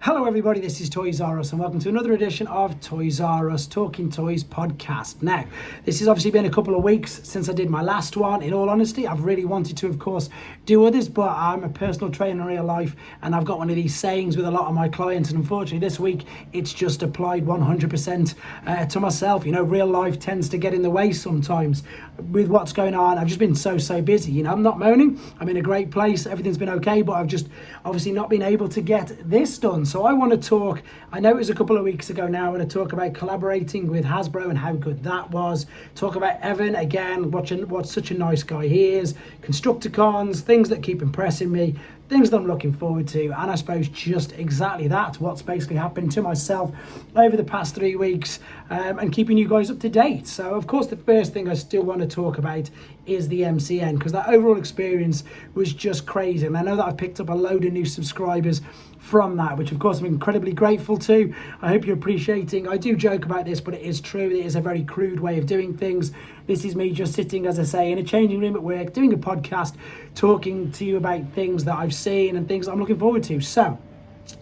Hello everybody, this is Toys R Us and welcome to another edition of Toys R Us Talking Toys podcast. Now, this has obviously been a couple of weeks since I did my last one. In all honesty, I've really wanted to, of course, do others, but I'm a personal trainer in real life and I've got one of these sayings with a lot of my clients, and unfortunately this week it's just applied 100% to myself. You know, real life tends to get in the way sometimes with what's going on. I've just been so busy. You know, I'm not moaning, I'm in a great place, everything's been okay, but I've just obviously not been able to get this done. So I want to talk, I know it was a couple of weeks ago now, I want to talk about collaborating with Hasbro and how good that was. Talk about Evan again, what such a nice guy he is. Constructicons, things that keep impressing me, things that I'm looking forward to, and I suppose just exactly that, what's basically happened to myself over the past 3 weeks, and keeping you guys up to date. So of course the first thing I still want to talk about is the MCN, because that overall experience was just crazy, and I know that I've picked up a load of new subscribers from that, which of course I'm incredibly grateful to. I hope you're appreciating. I do joke about this, but it is true. It is a very crude way of doing things. This is me just sitting, as I say, in a changing room at work, doing a podcast, talking to you about things that I've seen and things I'm looking forward to. So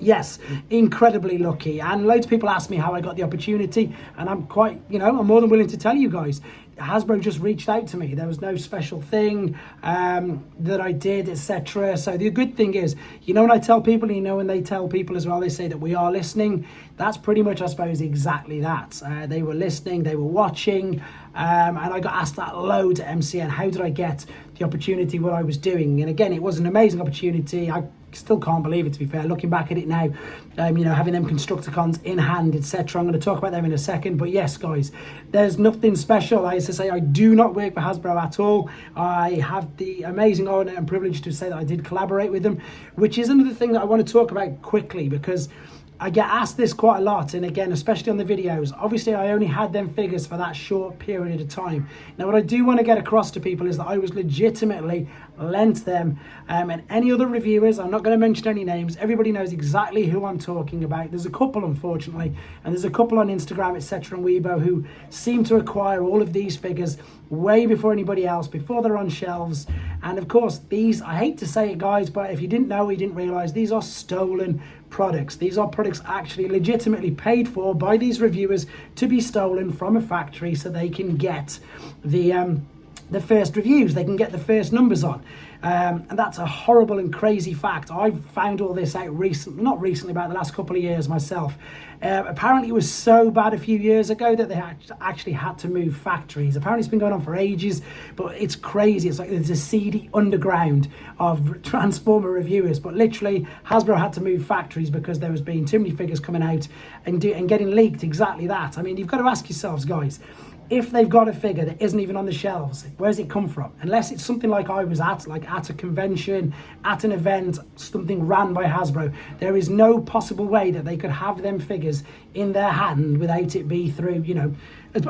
yes, incredibly lucky, and loads of people ask me how I got the opportunity, and I'm quite, I'm more than willing to tell you guys. Hasbro just reached out to me. There was no special thing that I did, etc. So the good thing is, when I tell people, when they tell people as well, they say that we are listening. That's pretty much, I suppose, exactly that. They were listening, they were watching, and I got asked that loads at MCN. How did I get the opportunity, what I was doing? And again, it was an amazing opportunity. I still can't believe it, to be fair, looking back at it now, having them Constructicons in hand, etc. I'm going to talk about them in a second, but yes, guys, there's nothing special. As I say, I do not work for Hasbro at all. I have the amazing honor and privilege to say that I did collaborate with them, which is another thing that I want to talk about quickly, because I get asked this quite a lot, and again, especially on the videos. Obviously, I only had them figures for that short period of time. Now, what I do want to get across to people is that I was legitimately lent them, and any other reviewers, I'm not going to mention any names, everybody knows exactly who I'm talking about. There's a couple, unfortunately, and there's a couple on Instagram, etc. and Weibo who seem to acquire all of these figures way before anybody else, before they're on shelves. And of course, these, I hate to say it, guys, but if you didn't know, you didn't realize, these are stolen products. These are products actually legitimately paid for by these reviewers to be stolen from a factory so they can get the first reviews, they can get the first numbers on. And that's a horrible and crazy fact. I found all this out not recently, about the last couple of years myself. Apparently it was so bad a few years ago that they actually had to move factories. Apparently it's been going on for ages, but it's crazy. It's like there's a seedy underground of Transformer reviewers, but literally Hasbro had to move factories because there was being too many figures coming out and getting leaked. Exactly that. I mean, you've got to ask yourselves, guys, if they've got a figure that isn't even on the shelves, where's it come from? Unless it's something like I was at, like at a convention, at an event, something ran by Hasbro, there is no possible way that they could have them figures in their hand without it be through,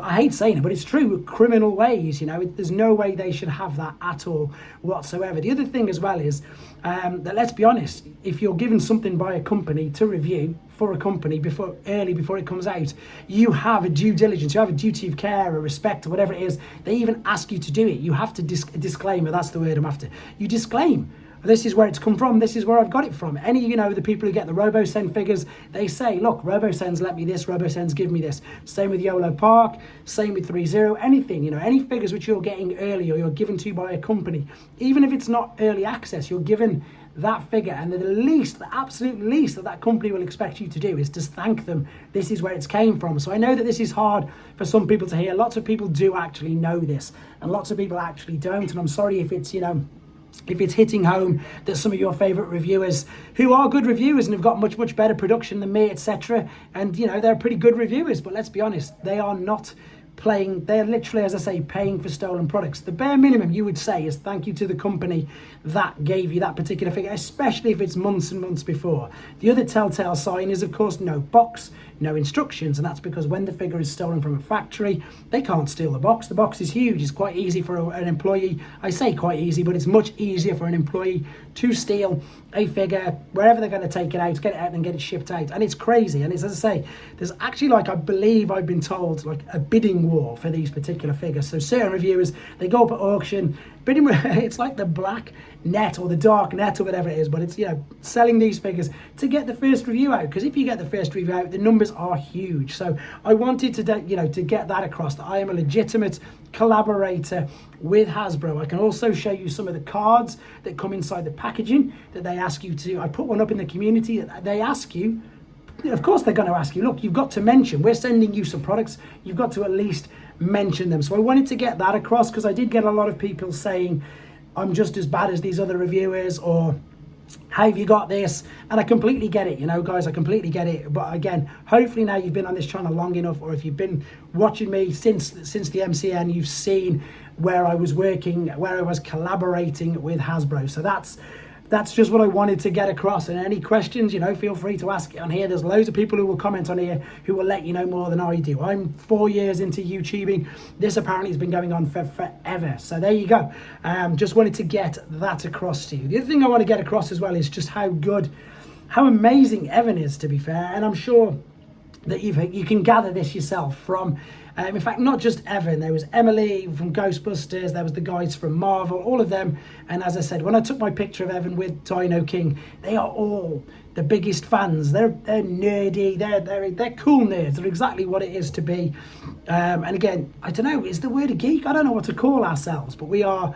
I hate saying it, but it's true, criminal ways. There's no way they should have that at all whatsoever. The other thing as well is that, let's be honest, if you're given something by a company to review for a company before it comes out, you have a due diligence, you have a duty of care, a respect, or whatever it is. They even ask you to do it. You have to disclaimer, that's the word I'm after. You disclaim, this is where it's come from, this is where I've got it from. Any, the people who get the RoboSend figures, they say, look, RoboSend's let me this, RoboSend's give me this. Same with YOLO Park, same with 3.0, anything, any figures which you're getting early or you're given to by a company, even if it's not early access, you're given that figure, and the absolute least that company will expect you to do is to thank them. This is where it's came from. So I know that this is hard for some people to hear. Lots of people do actually know this, and lots of people actually don't. And I'm sorry if it's, if it's hitting home that some of your favorite reviewers, who are good reviewers and have got much better production than me, etc., and they're pretty good reviewers, but let's be honest, they are not they're literally, as I say, paying for stolen products. The bare minimum you would say is thank you to the company that gave you that particular figure, especially if it's months and months before. The other telltale sign is, of course, no box, no instructions, and that's because when the figure is stolen from a factory, they can't steal the box. The box is huge. It's quite easy for an employee. I say quite easy, but it's much easier for an employee to steal a figure wherever they're going to take it out, get it out and get it shipped out. And it's crazy. And it's, as I say, there's actually, I believe I've been told, a bidding bidding war for these particular figures. So certain reviewers, they go up at auction, bidding, it's like the black net or the dark net or whatever it is, but it's, you know, selling these figures to get the first review out, because if you get the first review out, the numbers are huge. So I wanted to, you know, to get that across, that I am a legitimate collaborator with Hasbro. I can also show you some of the cards that come inside the packaging that they ask you to, I put one up in the community that they ask you, of course they're going to ask you, look, you've got to mention, we're sending you some products, you've got to at least mention them. So I wanted to get that across, because I did get a lot of people saying I'm just as bad as these other reviewers, or how have you got this? And I completely get it, you know, guys, I completely get it. But again, hopefully now you've been on this channel long enough, or if you've been watching me since the MCN, you've seen where I was working, where I was collaborating with Hasbro. So that's just what I wanted to get across. And any questions, you know, feel free to ask it on here. There's loads of people who will comment on here who will let you know more than I do. I'm 4 years into YouTubing. This apparently has been going on for forever. So there you go. Just wanted to get that across to you. The other thing I want to get across as well is just how good, how amazing Evan is, to be fair. And I'm sure that you can gather this yourself from, in fact, not just Evan, there was Emily from Ghostbusters, there was the guys from Marvel, all of them. And as I said, when I took my picture of Evan with Dino King, they are all the biggest fans. They're nerdy, they're cool nerds. They're exactly what it is to be. And again, I don't know, is the word a geek? I don't know what to call ourselves, but we are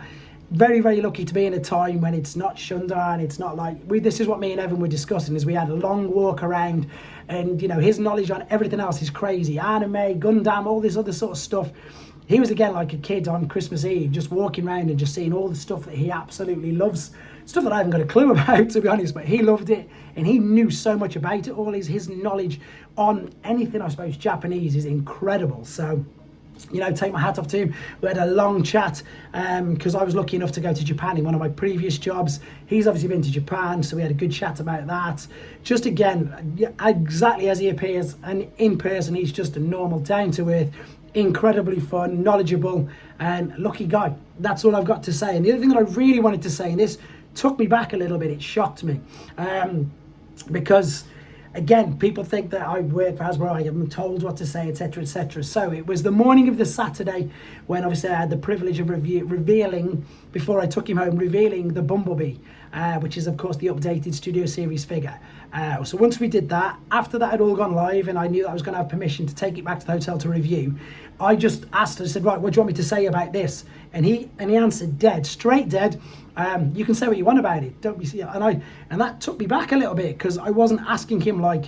very, very lucky to be in a time when it's not Shunda, it's not like, this is what me and Evan were discussing, is we had a long walk around, and, you know, his knowledge on everything else is crazy. Anime, Gundam, all this other sort of stuff. He was, again, like a kid on Christmas Eve, just walking around and just seeing all the stuff that he absolutely loves. Stuff that I haven't got a clue about, to be honest, but he loved it, and he knew so much about it. All his knowledge on anything, I suppose, Japanese is incredible. So, you know, take my hat off to him. We had a long chat, because I was lucky enough to go to Japan in one of my previous jobs. He's obviously been to Japan, so we had a good chat about that. Just again, exactly as he appears, and in person, he's just a normal, down-to-earth, incredibly fun, knowledgeable, and lucky guy. That's all I've got to say. And the other thing that I really wanted to say, and this took me back a little bit, it shocked me, because again, people think that I work for Hasbro, I am told what to say, etc, etc. So it was the morning of the Saturday when obviously I had the privilege of revealing, before I took him home, revealing the Bumblebee, which is of course the updated Studio Series figure. So once we did that, after that had all gone live and I knew that I was going to have permission to take it back to the hotel to review, I just asked, I said, right, what do you want me to say about this? And he answered dead, straight dead. You can say what you want about it. Don't be, and that took me back a little bit, because I wasn't asking him like,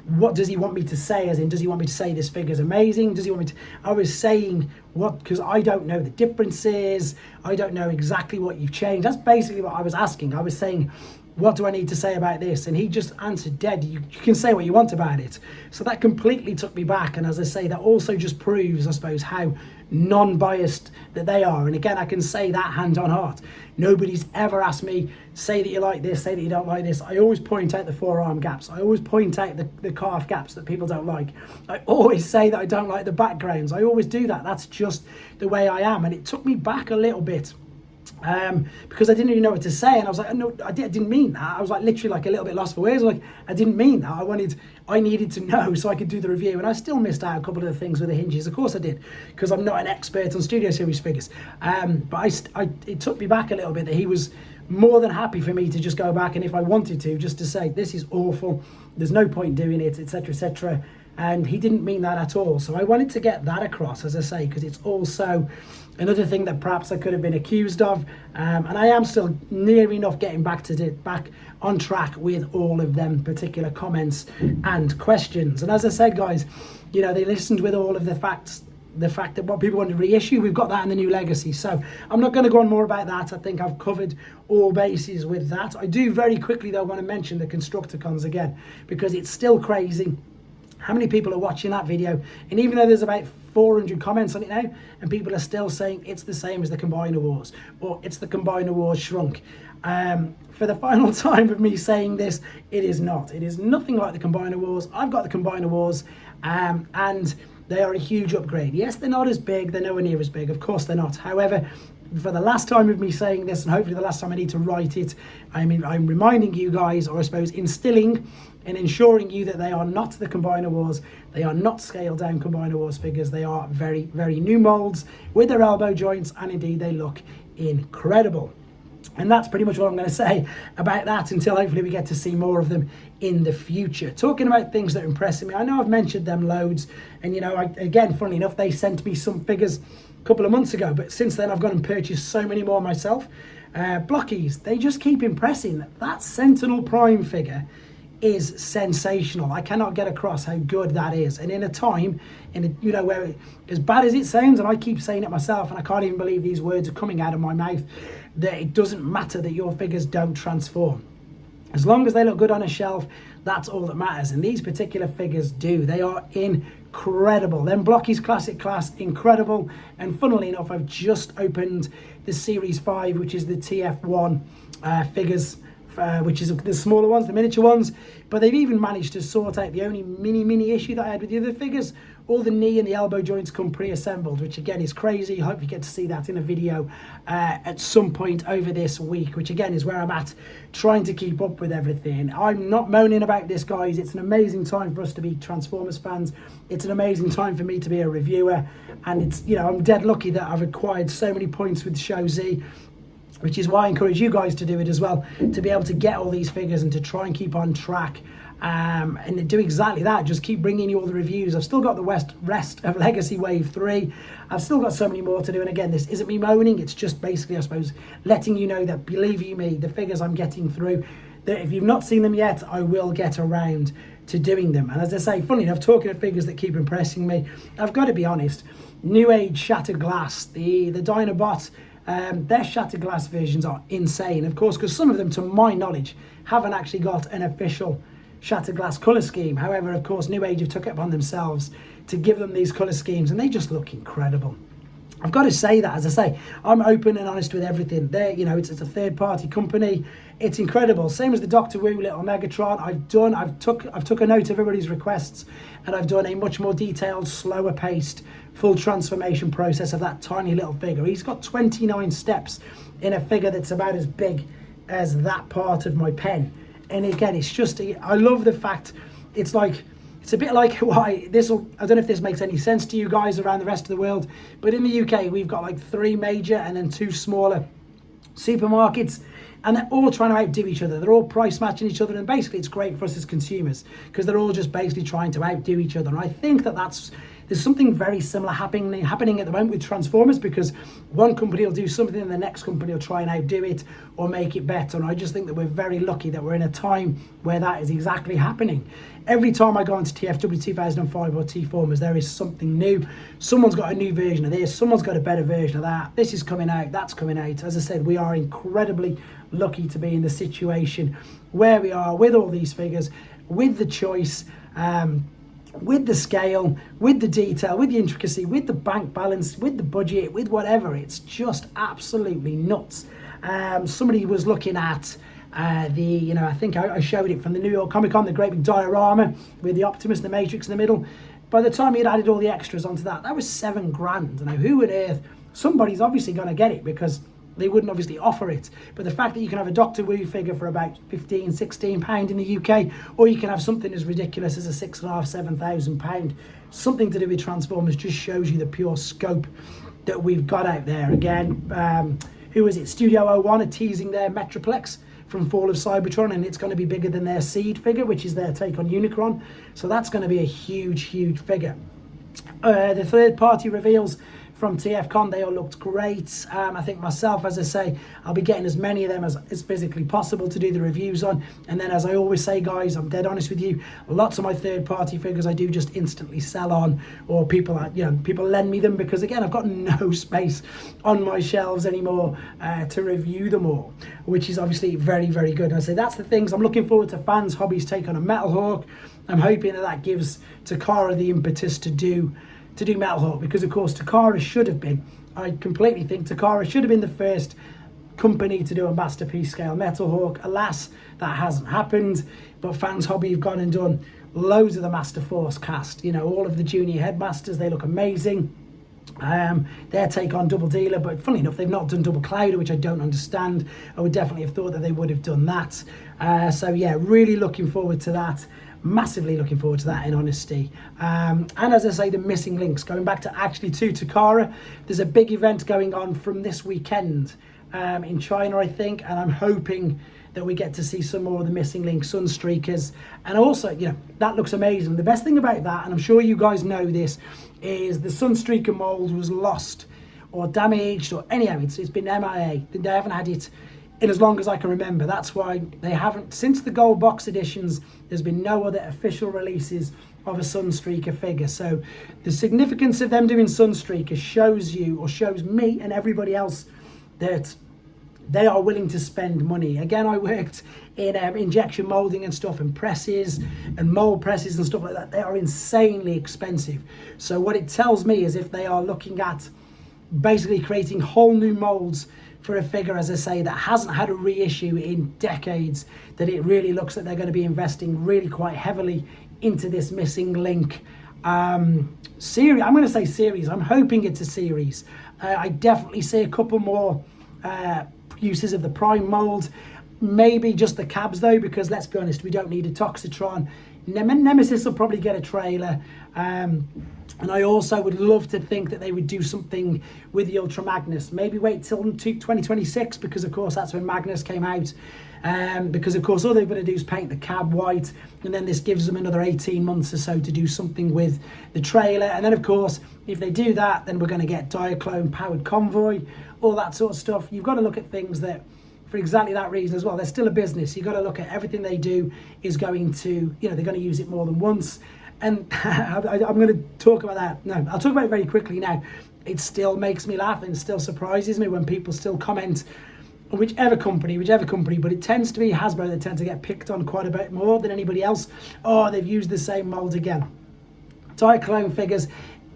what does he want me to say? As in, does he want me to say this figure's amazing? Does he want me to? I was saying what, because I don't know the differences. I don't know exactly what you've changed. That's basically what I was asking. I was saying, what do I need to say about this? And he just answered dead, you can say what you want about it. So that completely took me back. And as I say, that also just proves, I suppose, how non-biased that they are. And again, I can say that hand on heart. Nobody's ever asked me, say that you like this, say that you don't like this. I always point out the forearm gaps. I always point out the calf gaps that people don't like. I always say that I don't like the backgrounds. I always do that. That's just the way I am. And it took me back a little bit, because I didn't even know what to say, and I was like, no, I didn't mean that. I was like literally like a little bit lost for words. Like, I didn't mean that. I needed to know so I could do the review, and I still missed out a couple of the things with the hinges. Of course I did, because I'm not an expert on Studio Series figures. But it took me back a little bit that he was more than happy for me to just go back, and if I wanted to, just to say this is awful, there's no point doing it, etc, etc. And he didn't mean that at all. So I wanted to get that across, as I say, because it's also another thing that perhaps I could have been accused of, and I am still near enough getting back on track with all of them particular comments and questions. And as I said, guys, you know, they listened with all of the facts, the fact that what people want to reissue, we've got that in the new Legacy. So I'm not going to go on more about that. I think I've covered all bases with that. I do very quickly though want to mention the Constructicons again, because it's still crazy how many people are watching that video, and even though there's about 400 comments on it now, and people are still saying it's the same as the Combiner Wars, or it's the Combiner Wars shrunk. For the final time of me saying this, it is not. It is nothing like the Combiner Wars. I've got the Combiner Wars, and they are a huge upgrade. Yes, they're not as big, they're nowhere near as big, of course they're not. However, for the last time of me saying this, and hopefully the last time I need to write it, I'm reminding you guys, or I suppose instilling and ensuring you that they are not the Combiner Wars, they are not scaled down Combiner Wars figures, they are very, very new molds with their elbow joints, and indeed they look incredible. And that's pretty much what I'm going to say about that until hopefully we get to see more of them in the future. Talking about things that are impressing me, I know I've mentioned them loads, and you know, again, funnily enough, they sent me some figures a couple of months ago, but since then I've gone and purchased so many more myself. Blokees, they just keep impressing. That Sentinel Prime figure is sensational. I cannot get across how good that is, and in a time, you know, where as bad as it sounds, and I keep saying it myself, and I can't even believe these words are coming out of my mouth, that it doesn't matter that your figures don't transform. As long as they look good on a shelf, that's all that matters, and these particular figures do. They are incredible. Then Blokees Classic Class, incredible. And funnily enough, I've just opened the Series 5, which is the TF1 figures, which is the smaller ones, the miniature ones, but they've even managed to sort out the only mini issue that I had with the other figures. All the knee and the elbow joints come pre-assembled, which again is crazy. I hope you get to see that in a video at some point over this week, which again is where I'm at, trying to keep up with everything. I'm not moaning about this, guys. It's an amazing time for us to be Transformers fans. It's an amazing time for me to be a reviewer, and it's, you know, I'm dead lucky that I've acquired so many points with Show Z, which is why I encourage you guys to do it as well, to be able to get all these figures and to try and keep on track and do exactly that. Just keep bringing you all the reviews. I've still got the rest of Legacy Wave 3. I've still got so many more to do, and again, this isn't me moaning, it's just basically, I suppose, letting you know that, believe you me, the figures I'm getting through, that if you've not seen them yet, I will get around to doing them. And as I say, funny enough, talking of figures that keep impressing me, I've got to be honest, New Age Shattered Glass, the Dinobot, their Shattered Glass versions are insane, of course, because some of them, to my knowledge, haven't actually got an official Shattered Glass colour scheme. However, of course, New Age have took it upon themselves to give them these colour schemes, and they just look incredible. I've got to say that, as I say, I'm open and honest with everything. There, you know, it's a third-party company. It's incredible. Same as the Doctor Wu little Megatron. I've took a note of everybody's requests, and I've done a much more detailed, slower-paced, full transformation process of that tiny little figure. He's got 29 steps in a figure that's about as big as that part of my pen. And again, it's just, I love the fact, it's a bit like why I don't know if this makes any sense to you guys around the rest of the world, but in the UK, we've got like 3 major and then 2 smaller supermarkets, and they're all trying to outdo each other. They're all price matching each other, and basically it's great for us as consumers because they're all just basically trying to outdo each other. And I think there's something very similar happening at the moment with Transformers, because one company will do something and the next company will try and outdo it or make it better. And I just think that we're very lucky that we're in a time where that is exactly happening. Every time I go into TFW 2005 or T-Formers, there is something new. Someone's got a new version of this, someone's got a better version of that. This is coming out, that's coming out. As I said, we are incredibly lucky to be in the situation where we are with all these figures, with the choice, with the scale, with the detail, with the intricacy, with the bank balance, with the budget, with whatever. It's just absolutely nuts. Somebody was looking at I think I showed it from the New York Comic Con, the great big diorama with the Optimus and the Matrix in the middle. By the time he had added all the extras onto that was £7,000. Now, who on earth? Somebody's obviously going to get it because they wouldn't obviously offer it. But the fact that you can have a Doctor Wu figure for about £15-16 in the UK, or you can have something as ridiculous as a £6,500-7,000, something to do with Transformers, just shows you the pure scope that we've got out there. Again, who is it? Studio 01 are teasing their Metroplex from Fall of Cybertron, and it's going to be bigger than their Seed figure, which is their take on Unicron. So that's going to be a huge figure. The third party reveals from TFCon, they all looked great. I think myself, as I say, I'll be getting as many of them as physically possible to do the reviews on. And then, as I always say, guys, I'm dead honest with you, lots of my third party figures I do just instantly sell on, or people lend me them, because again, I've got no space on my shelves anymore to review them all, which is obviously very good. And I say that's the things I'm looking forward to. Fans Hobby's take on a Metal Hawk. I'm hoping that gives Takara the impetus to do Metal Hawk, because of course Takara should have been, I completely think Takara should have been the first company to do a masterpiece scale Metal Hawk. Alas, that hasn't happened, but Fans Hobby have gone and done loads of the Master Force cast, you know, all of the junior headmasters, they look amazing. Their take on Double Dealer, but funnily enough, they've not done Double Clouder, which I don't understand. I would definitely have thought that they would have done that. So yeah, really looking forward to that. Massively looking forward to that, in honesty. And as I say, the missing links, going back to actually to Takara, there's a big event going on from this weekend in China, I think, and I'm hoping that we get to see some more of the missing link Sunstreakers. And also, you know, that looks amazing. The best thing about that, and I'm sure you guys know this, is the Sunstreaker mold was lost or damaged or anyhow, it's been MIA. They haven't had it in as long as I can remember. That's why they haven't, since the gold box editions, there's been no other official releases of a Sunstreaker figure. So the significance of them doing Sunstreaker shows you, or shows me and everybody else, that they are willing to spend money. Again, I worked in injection molding and stuff, and presses and mold presses and stuff like that. They are insanely expensive. So what it tells me is if they are looking at basically creating whole new molds for a figure, as I say, that hasn't had a reissue in decades, that it really looks like they're going to be investing really quite heavily into this missing link series. I'm going to say series. I'm hoping it's a series. I definitely see a couple more uses of the Prime mold, maybe just the cabs though, because let's be honest, we don't need a Toxitron. Nemesis will probably get a trailer, and I also would love to think that they would do something with the Ultra Magnus. Maybe wait till 2026, because of course that's when Magnus came out, because of course all they've got to do is paint the cab white, and then this gives them another 18 months or so to do something with the trailer. And then of course, if they do that, then we're going to get Diaclone powered convoy, all that sort of stuff. You've got to look at things that, for exactly that reason as well, they're still a business. You've got to look at everything they do is going to, you know, they're going to use it more than once. And I'm going to talk about that. No, I'll talk about it very quickly now. It still makes me laugh and still surprises me when people still comment on whichever company, but it tends to be Hasbro that tend to get picked on quite a bit more than anybody else. Oh, they've used the same mold again. Diaclone figures,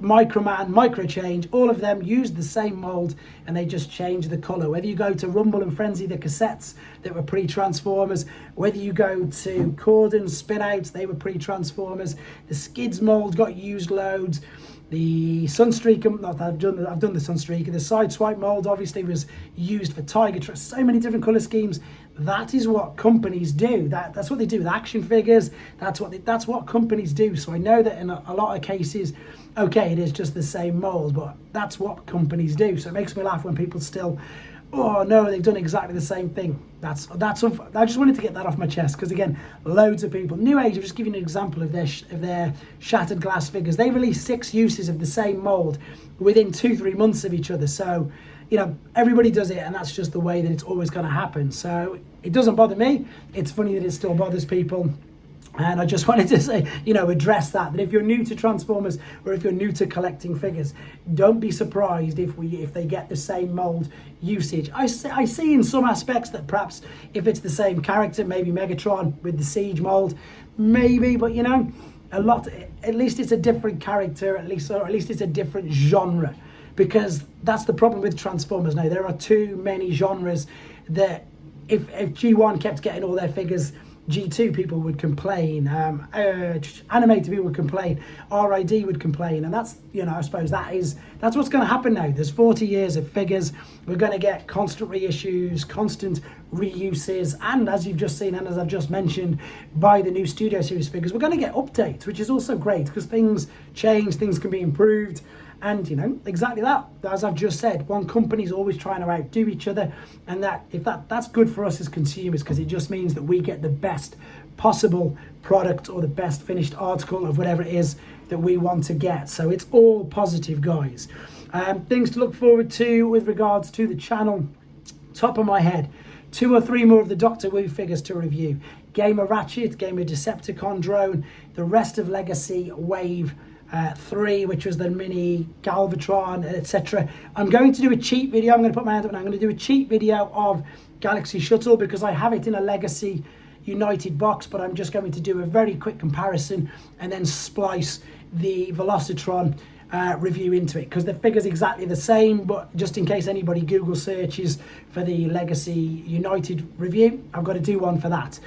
Microman, Microchange, all of them use the same mold, and they just change the colour. Whether you go to Rumble and Frenzy, the cassettes that were pre-Transformers, whether you go to Cordon Spinouts, they were pre-Transformers. The Skids mold got used loads. The Sunstreaker, I've done the Sunstreaker. The Sideswipe mold obviously was used for Tiger Trust. So many different colour schemes. That is what companies do. That's what they do with action figures. That's what companies do. So I know that in a lot of cases, okay, it is just the same mold, but that's what companies do. So it makes me laugh when people still, oh no, they've done exactly the same thing. I just wanted to get that off my chest, because again, loads of people, New Age, I'll just give you an example of their shattered glass figures. They released 6 uses of the same mold within 2-3 months of each other. So, you know, everybody does it, and that's just the way that it's always going to happen. So it doesn't bother me. It's funny that it still bothers people. And I just wanted to say, you know, address that if you're new to Transformers, or if you're new to collecting figures, don't be surprised if they get the same mold usage. I see in some aspects that perhaps if it's the same character, maybe Megatron with the Siege mold, maybe, but you know, at least it's a different character, or at least it's a different genre, because that's the problem with Transformers now. There are too many genres that if G1 kept getting all their figures, G2 people would complain, animated people would complain, RID would complain, and that's, you know, I suppose that's what's going to happen now. There's 40 years of figures. We're going to get constant reissues, constant reuses, and as you've just seen and as I've just mentioned, by the new Studio Series figures, we're going to get updates, which is also great because things change, things can be improved. And you know, exactly that, as I've just said, one company's always trying to outdo each other, and that's good for us as consumers, because it just means that we get the best possible product or the best finished article of whatever it is that we want to get. So it's all positive, guys. Things to look forward to with regards to the channel. Top of my head, 2 or 3 more of the Doctor Who figures to review. Game of Ratchet, Game of Decepticon drone, the rest of Legacy Wave 3, which was the mini Galvatron, etc. I'm going to do a cheat video. I'm going to put my hand up and I'm going to do a cheat video of Galaxy Shuttle, because I have it in a Legacy United box, but I'm just going to do a very quick comparison and then splice the Velocitron review into it, because the figure's exactly the same, but just in case anybody Google searches for the Legacy United review, I've got to do one for that.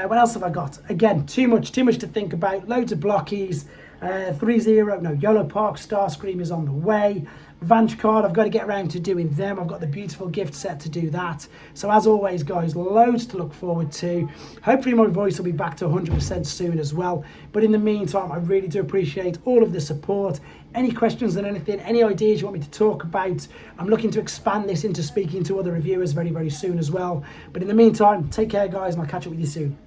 What else have I got? Again, too much to think about. Loads of Blokees. 3-0, no, Yellow Park Starscream is on the way. Vanch card, I've got to get around to doing them. I've got the beautiful gift set to do that. So as always, guys, loads to look forward to. Hopefully my voice will be back to 100% soon as well. But in the meantime, I really do appreciate all of the support. Any questions on anything, any ideas you want me to talk about, I'm looking to expand this into speaking to other reviewers very, very soon as well. But in the meantime, take care, guys, and I'll catch up with you soon.